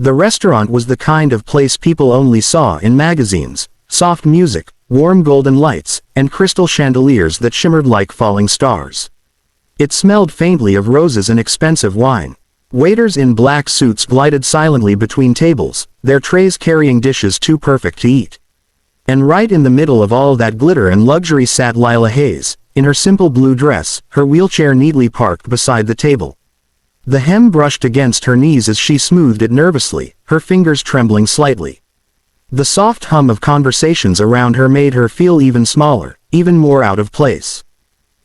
The restaurant was the kind of place people only saw in magazines: soft music, warm golden lights, and crystal chandeliers that shimmered like falling stars. It smelled faintly of roses and expensive wine. Waiters in black suits glided silently between tables, their trays carrying dishes too perfect to eat. And right in the middle of all that glitter and luxury sat Lila Hayes, in her simple blue dress, her wheelchair neatly parked beside the table. The hem brushed against her knees as she smoothed it nervously, her fingers trembling slightly. The soft hum of conversations around her made her feel even smaller, even more out of place.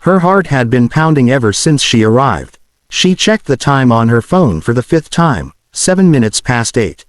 Her heart had been pounding ever since she arrived. She checked the time on her phone for the 5th time, 7 minutes past 8.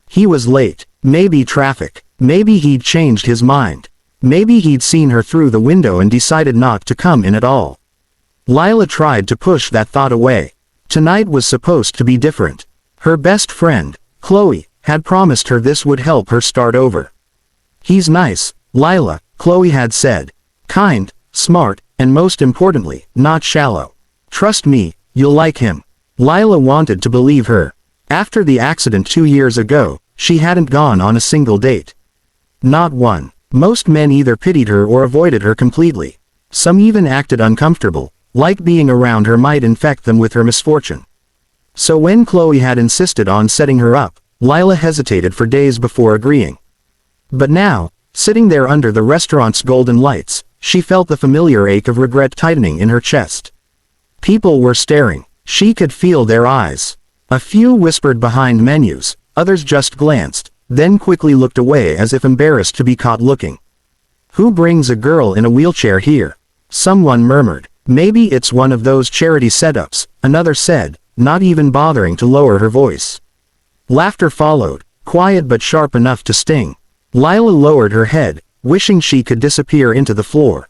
He was late. Maybe traffic. Maybe he'd changed his mind. Maybe he'd seen her through the window and decided not to come in at all. Lila tried to push that thought away. Tonight was supposed to be different. Her best friend, Chloe, had promised her this would help her start over. He's nice, Lila, Chloe had said. Kind, smart, and most importantly, not shallow. Trust me, you'll like him. Lila wanted to believe her. After the accident 2 years ago, she hadn't gone on a single date. Not one. Most men either pitied her or avoided her completely. Some even acted uncomfortable, like being around her might infect them with her misfortune. So when Chloe had insisted on setting her up, Lila hesitated for days before agreeing. But now, sitting there under the restaurant's golden lights, she felt the familiar ache of regret tightening in her chest. People were staring. She could feel their eyes. A few whispered behind menus, others just glanced, then quickly looked away as if embarrassed to be caught looking. Who brings a girl in a wheelchair here? Someone murmured. Maybe it's one of those charity setups, another said, not even bothering to lower her voice. Laughter followed, quiet but sharp enough to sting. Lila lowered her head, wishing she could disappear into the floor.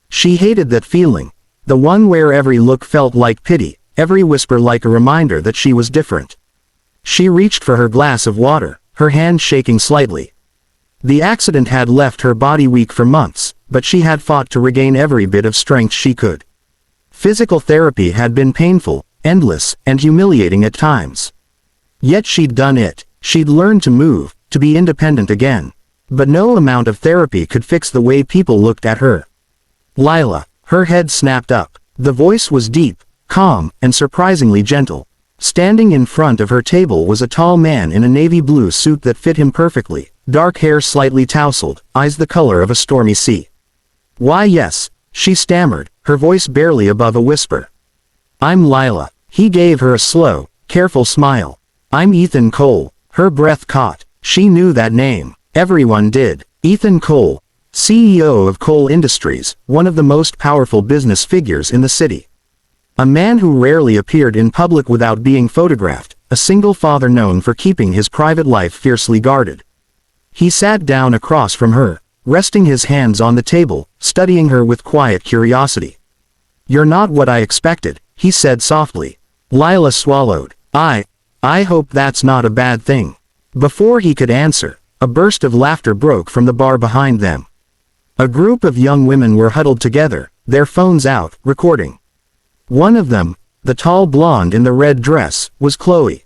She hated that feeling, the one where every look felt like pity, every whisper like a reminder that she was different. She reached for her glass of water, her hand shaking slightly. The accident had left her body weak for months, but she had fought to regain every bit of strength she could. Physical therapy had been painful, endless, and humiliating at times. Yet she'd done it. She'd learned to move, to be independent again. But no amount of therapy could fix the way people looked at her. Lila. Her head snapped up. The voice was deep, calm, and surprisingly gentle. Standing in front of her table was a tall man in a navy blue suit that fit him perfectly, dark hair slightly tousled, eyes the color of a stormy sea. Why yes, she stammered, her voice barely above a whisper. I'm Lila. He gave her a slow, careful smile. I'm Ethan Cole. Her breath caught. She knew that name. Everyone did. Ethan Cole, CEO of Cole Industries, one of the most powerful business figures in the city. A man who rarely appeared in public without being photographed, a single father known for keeping his private life fiercely guarded. He sat down across from her, resting his hands on the table, studying her with quiet curiosity. You're not what I expected, he said softly. Lila swallowed. I hope that's not a bad thing. Before he could answer, a burst of laughter broke from the bar behind them. A group of young women were huddled together, their phones out, recording. One of them, the tall blonde in the red dress, was Chloe.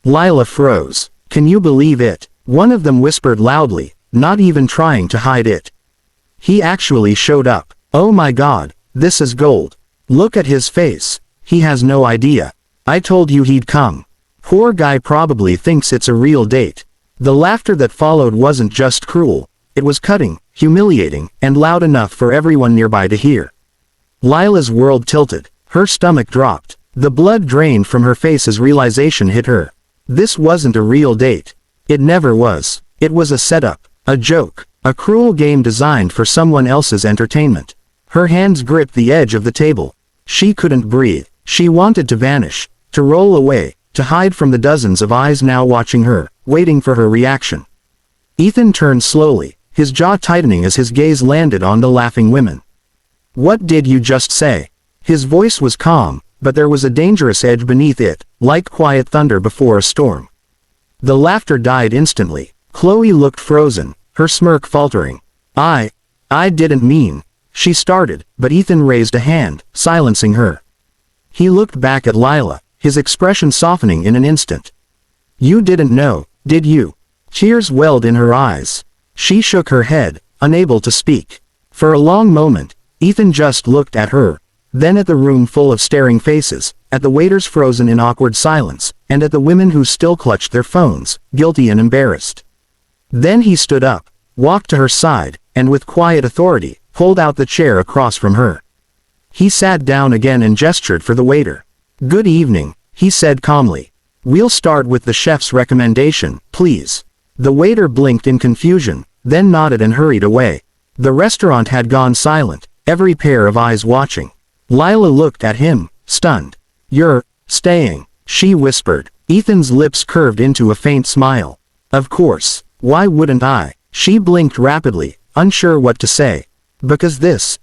Lila froze. Can you believe it? One of them whispered loudly, not even trying to hide it. He actually showed up. Oh my God, this is gold. Look at his face. He has no idea. I told you he'd come. Poor guy probably thinks it's a real date. The laughter that followed wasn't just cruel. It was cutting, humiliating, and loud enough for everyone nearby to hear. Lila's world tilted. Her stomach dropped. The blood drained from her face as realization hit her. This wasn't a real date. It never was. It was a setup, a joke, a cruel game designed for someone else's entertainment. Her hands gripped the edge of the table. She couldn't breathe. She wanted to vanish, to roll away, to hide from the dozens of eyes now watching her, waiting for her reaction. Ethan turned slowly, his jaw tightening as his gaze landed on the laughing women. What did you just say? His voice was calm, but there was a dangerous edge beneath it, like quiet thunder before a storm. The laughter died instantly. Chloe looked frozen, her smirk faltering. I didn't mean, she started, but Ethan raised a hand, silencing her. He looked back at Lila, his expression softening in an instant. You didn't know, did you? Tears welled in her eyes. She shook her head, unable to speak. For a long moment, Ethan just looked at her, then at the room full of staring faces, at the waiters frozen in awkward silence, and at the women who still clutched their phones, guilty and embarrassed. Then he stood up, walked to her side, and with quiet authority, pulled out the chair across from her. He sat down again and gestured for the waiter. "Good evening," he said calmly. "We'll start with the chef's recommendation, please." The waiter blinked in confusion, then nodded and hurried away. The restaurant had gone silent, every pair of eyes watching. Lila looked at him, stunned. "You're staying," she whispered. Ethan's lips curved into a faint smile. "Of course, why wouldn't I?" She blinked rapidly, unsure what to say. "Because this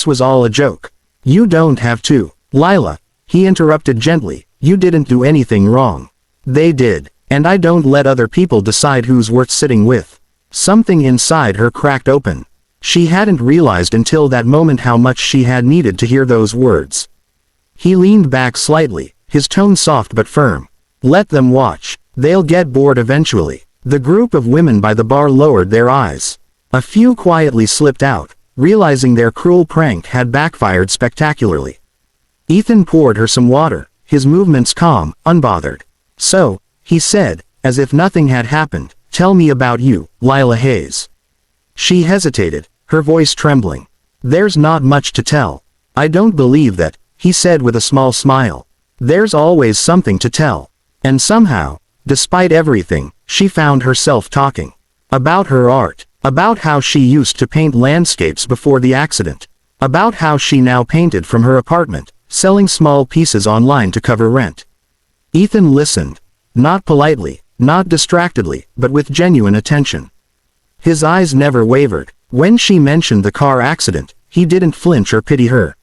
was all a joke. You don't have to." "Lila," he interrupted gently, "you didn't do anything wrong. They did, and I don't let other people decide who's worth sitting with." Something inside her cracked open. She hadn't realized until that moment how much she had needed to hear those words. He leaned back slightly, his tone soft but firm. "Let them watch. They'll get bored eventually." The group of women by the bar lowered their eyes. A few quietly slipped out, realizing their cruel prank had backfired spectacularly. Ethan poured her some water, his movements calm, unbothered. "So," he said, as if nothing had happened, "tell me about you, Lila Hayes." She hesitated, her voice trembling. "There's not much to tell. I don't believe that," he said with a small smile. "There's always something to tell." And somehow, despite everything, she found herself talking. About her art. About how she used to paint landscapes before the accident. About how she now painted from her apartment, selling small pieces online to cover rent. Ethan listened. Not politely, not distractedly, but with genuine attention. His eyes never wavered. When she mentioned the car accident, he didn't flinch or pity her.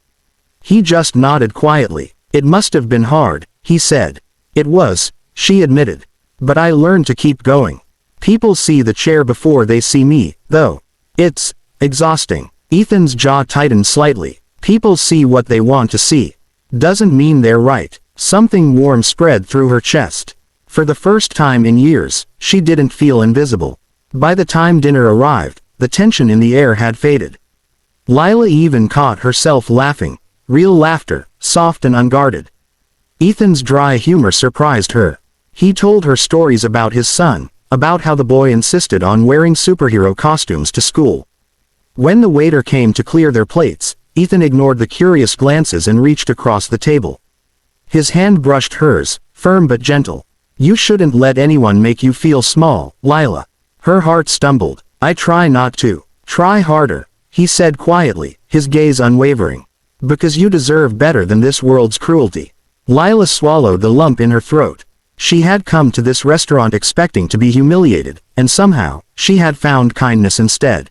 He just nodded quietly. "It must have been hard," he said. "It was," she admitted. "But I learned to keep going. People see the chair before they see me, though. It's exhausting." Ethan's jaw tightened slightly. "People see what they want to see. Doesn't mean they're right." Something warm spread through her chest. For the first time in years, she didn't feel invisible. By the time dinner arrived, the tension in the air had faded. Lila even caught herself laughing, real laughter, soft and unguarded. Ethan's dry humor surprised her. He told her stories about his son, about how the boy insisted on wearing superhero costumes to school. When the waiter came to clear their plates, Ethan ignored the curious glances and reached across the table. His hand brushed hers, firm but gentle. "You shouldn't let anyone make you feel small, Lila." Her heart stumbled. "I try not to." "Try harder," he said quietly, his gaze unwavering. "Because you deserve better than this world's cruelty." Lila swallowed the lump in her throat. She had come to this restaurant expecting to be humiliated, and somehow, she had found kindness instead.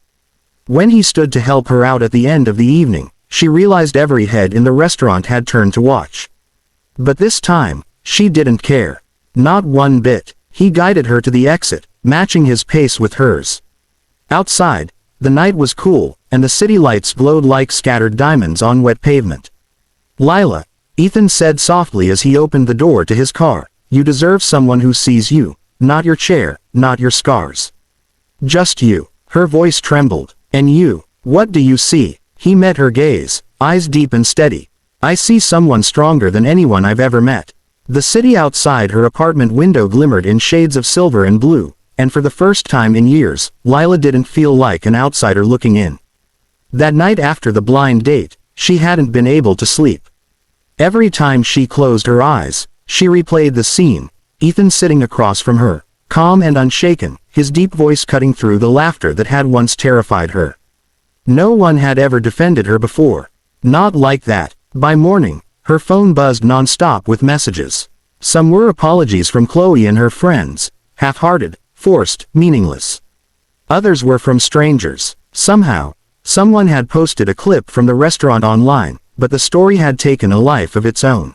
When he stood to help her out at the end of the evening, she realized every head in the restaurant had turned to watch. But this time, she didn't care. Not one bit. He guided her to the exit, matching his pace with hers. Outside, the night was cool, and the city lights glowed like scattered diamonds on wet pavement. "Lila," Ethan said softly as he opened the door to his car, "you deserve someone who sees you, not your chair, not your scars. Just you." Her voice trembled. "And you, what do you see?" He met her gaze, eyes deep and steady. "I see someone stronger than anyone I've ever met." The city outside her apartment window glimmered in shades of silver and blue, and for the first time in years, Lila didn't feel like an outsider looking in. That night after the blind date, she hadn't been able to sleep. Every time she closed her eyes, she replayed the scene, Ethan sitting across from her, calm and unshaken, his deep voice cutting through the laughter that had once terrified her. No one had ever defended her before. Not like that. By morning, her phone buzzed non-stop with messages. Some were apologies from Chloe and her friends, half-hearted, forced, meaningless. Others were from strangers. Somehow, someone had posted a clip from the restaurant online, but the story had taken a life of its own.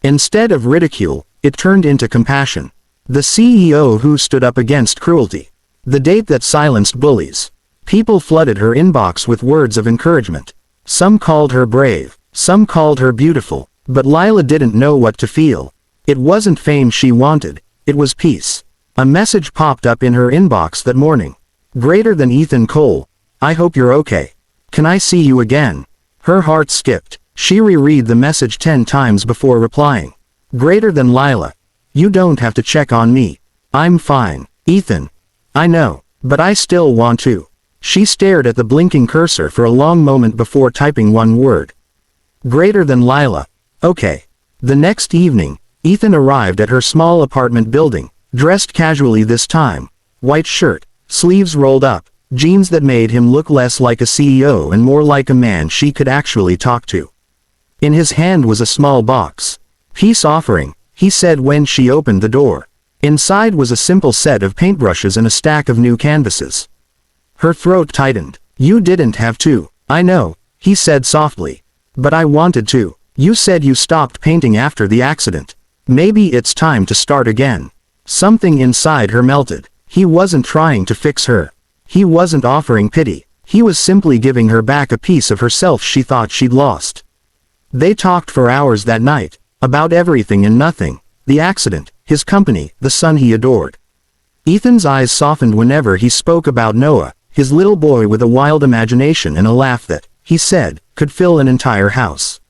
Instead of ridicule, it turned into compassion. The CEO who stood up against cruelty. The date that silenced bullies. People flooded her inbox with words of encouragement. Some called her brave, some called her beautiful, but Lila didn't know what to feel. It wasn't fame she wanted, it was peace. A message popped up in her inbox that morning. Greater than Ethan Cole. I hope you're okay. Can I see you again? Her heart skipped. She reread the message 10 times before replying. Greater than Lila. You don't have to check on me. I'm fine. Ethan. I know, but I still want to. She stared at the blinking cursor for a long moment before typing one word. Greater than Lila. Okay. The next evening, Ethan arrived at her small apartment building, dressed casually this time. White shirt, sleeves rolled up, jeans that made him look less like a CEO and more like a man she could actually talk to. In his hand was a small box. Peace offering, he said when she opened the door. Inside was a simple set of paintbrushes and a stack of new canvases. Her throat tightened. You didn't have to. I know, he said softly. But I wanted to. You said you stopped painting after the accident. Maybe it's time to start again. Something inside her melted. He wasn't trying to fix her. He wasn't offering pity. He was simply giving her back a piece of herself she thought she'd lost. They talked for hours that night, about everything and nothing. The accident, his company, the son he adored. Ethan's eyes softened whenever he spoke about Noah, his little boy with a wild imagination and a laugh that, he said, could fill an entire house.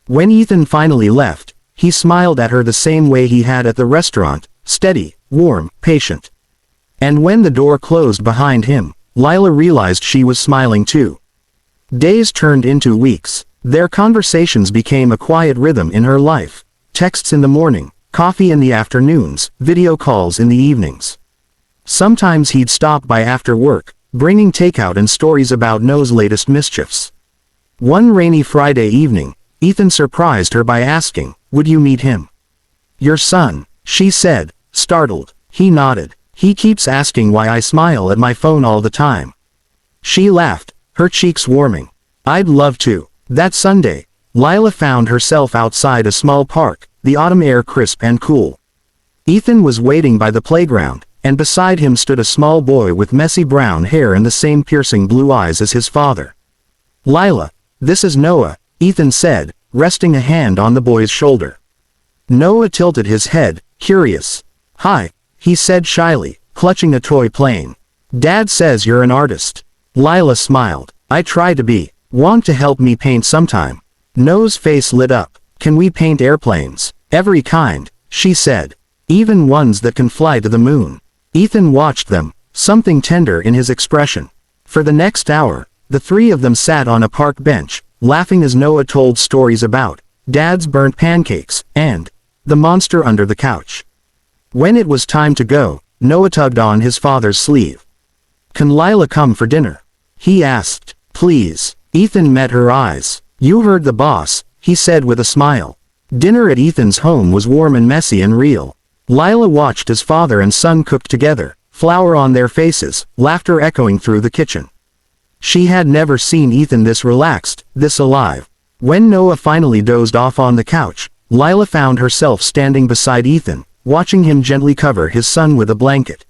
When Ethan finally left, he smiled at her the same way he had at the restaurant, steady, warm, patient. And when the door closed behind him, Lila realized she was smiling too. Days turned into weeks. Their conversations became a quiet rhythm in her life. Texts in the morning, coffee in the afternoons, video calls in the evenings. Sometimes he'd stop by after work, bringing takeout and stories about Noah's latest mischiefs. One rainy Friday evening, Ethan surprised her by asking, would you meet him? Your son, she said, startled. He nodded. He keeps asking why I smile at my phone all the time. She laughed, her cheeks warming. I'd love to. That Sunday, Lila found herself outside a small park, the autumn air crisp and cool. Ethan was waiting by the playground, and beside him stood a small boy with messy brown hair and the same piercing blue eyes as his father. Lila, this is Noah, Ethan said, resting a hand on the boy's shoulder. Noah tilted his head, curious. Hi, he said shyly, clutching a toy plane. Dad says you're an artist. Lila smiled. I try to be. Want to help me paint sometime? Noah's face lit up. Can we paint airplanes? Every kind, she said. Even ones that can fly to the moon. Ethan watched them, something tender in his expression. For the next hour, the three of them sat on a park bench, laughing as Noah told stories about Dad's burnt pancakes, and the monster under the couch. When it was time to go, Noah tugged on his father's sleeve. Can Lila come for dinner? He asked. Please. Ethan met her eyes. You heard the boss, he said with a smile. Dinner at Ethan's home was warm and messy and real. Lila watched as father and son cooked together, flour on their faces, laughter echoing through the kitchen. She had never seen Ethan this relaxed, this alive. When Noah finally dozed off on the couch, Lila found herself standing beside Ethan, watching him gently cover his son with a blanket.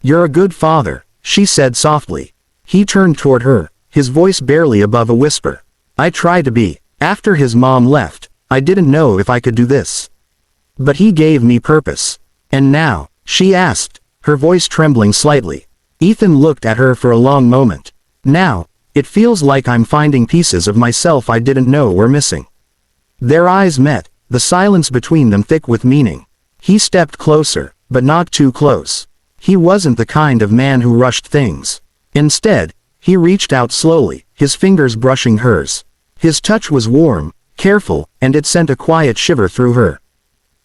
You're a good father, she said softly. He turned toward her, his voice barely above a whisper. I try to be. After his mom left, I didn't know if I could do this. But he gave me purpose. And now, she asked, her voice trembling slightly. Ethan looked at her for a long moment. Now, it feels like I'm finding pieces of myself I didn't know were missing. Their eyes met, the silence between them thick with meaning. He stepped closer, but not too close. He wasn't the kind of man who rushed things. Instead, he reached out slowly, his fingers brushing hers. His touch was warm, careful, and it sent a quiet shiver through her.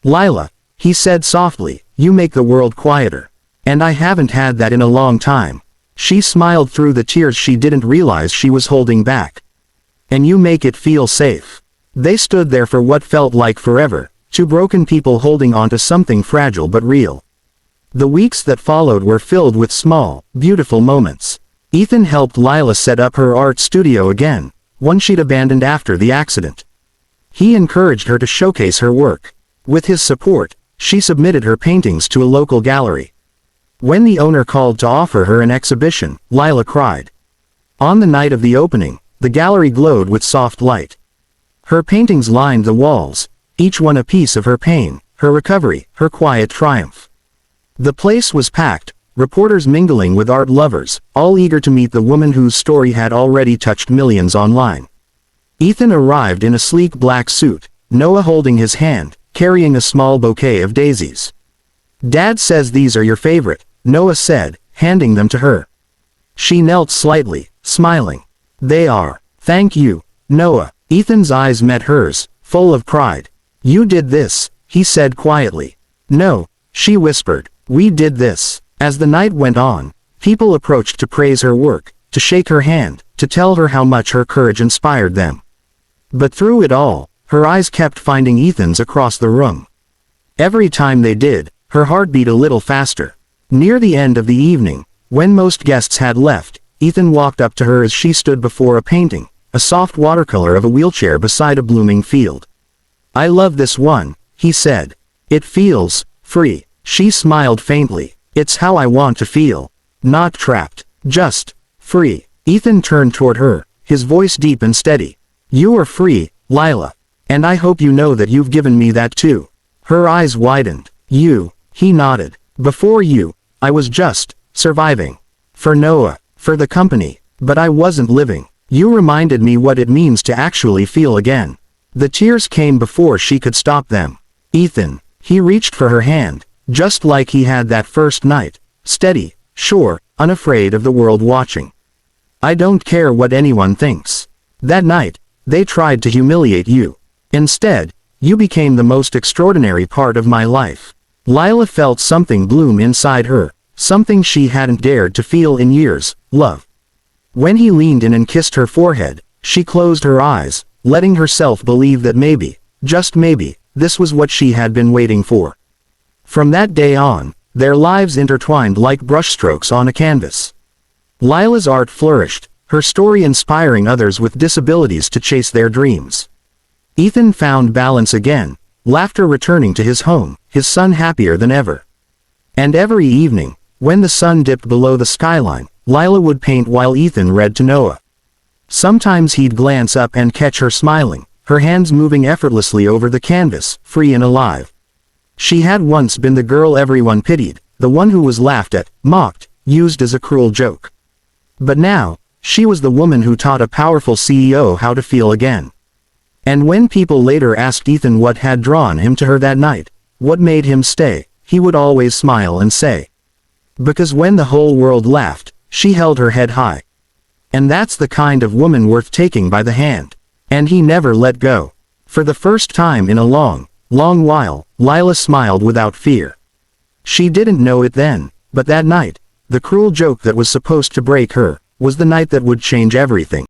Lila, he said softly, you make the world quieter. And I haven't had that in a long time. She smiled through the tears she didn't realize she was holding back. And you make it feel safe. They stood there for what felt like forever, two broken people holding on to something fragile but real. The weeks that followed were filled with small, beautiful moments. Ethan helped Lila set up her art studio again, one she'd abandoned after the accident. He encouraged her to showcase her work. With his support, she submitted her paintings to a local gallery. When the owner called to offer her an exhibition, Lila cried. On the night of the opening, the gallery glowed with soft light. Her paintings lined the walls, each one a piece of her pain, her recovery, her quiet triumph. The place was packed, reporters mingling with art lovers, all eager to meet the woman whose story had already touched millions online. Ethan arrived in a sleek black suit, Noah holding his hand, carrying a small bouquet of daisies. "Dad says these are your favorite," Noah said, handing them to her. She knelt slightly, smiling. "They are. Thank you, Noah." Ethan's eyes met hers, full of pride. "You did this," he said quietly. "No," she whispered. "We did this." As the night went on, people approached to praise her work, to shake her hand, to tell her how much her courage inspired them. But through it all, her eyes kept finding Ethan's across the room. Every time they did, her heart beat a little faster. Near the end of the evening, when most guests had left, Ethan walked up to her as she stood before a painting, a soft watercolor of a wheelchair beside a blooming field. "I love this one," he said. "It feels free." She smiled faintly. "It's how I want to feel. Not trapped. Just free." Ethan turned toward her, his voice deep and steady. "You are free, Lila. And I hope you know that you've given me that too." Her eyes widened. "You," he nodded. "Before you, I was just surviving. For Noah, for the company. But I wasn't living. You reminded me what it means to actually feel again." The tears came before she could stop them. "Ethan." He reached for her hand, just like he had that first night. Steady, sure, unafraid of the world watching. "I don't care what anyone thinks. That night, they tried to humiliate you. Instead, you became the most extraordinary part of my life." Lila felt something bloom inside her, something she hadn't dared to feel in years: love. When he leaned in and kissed her forehead, she closed her eyes, letting herself believe that maybe, just maybe, this was what she had been waiting for. From that day on, their lives intertwined like brushstrokes on a canvas. Lila's art flourished, her story inspiring others with disabilities to chase their dreams. Ethan found balance again, laughter returning to his home, his son happier than ever. And every evening, when the sun dipped below the skyline, Lila would paint while Ethan read to Noah. Sometimes he'd glance up and catch her smiling, her hands moving effortlessly over the canvas, free and alive. She had once been the girl everyone pitied, the one who was laughed at, mocked, used as a cruel joke. But now, she was the woman who taught a powerful CEO how to feel again. And when people later asked Ethan what had drawn him to her that night, what made him stay, he would always smile and say, "Because when the whole world laughed, she held her head high." And that's the kind of woman worth taking by the hand. And he never let go. For the first time in a long, long while, Lila smiled without fear. She didn't know it then, but that night, the cruel joke that was supposed to break her, was the night that would change everything.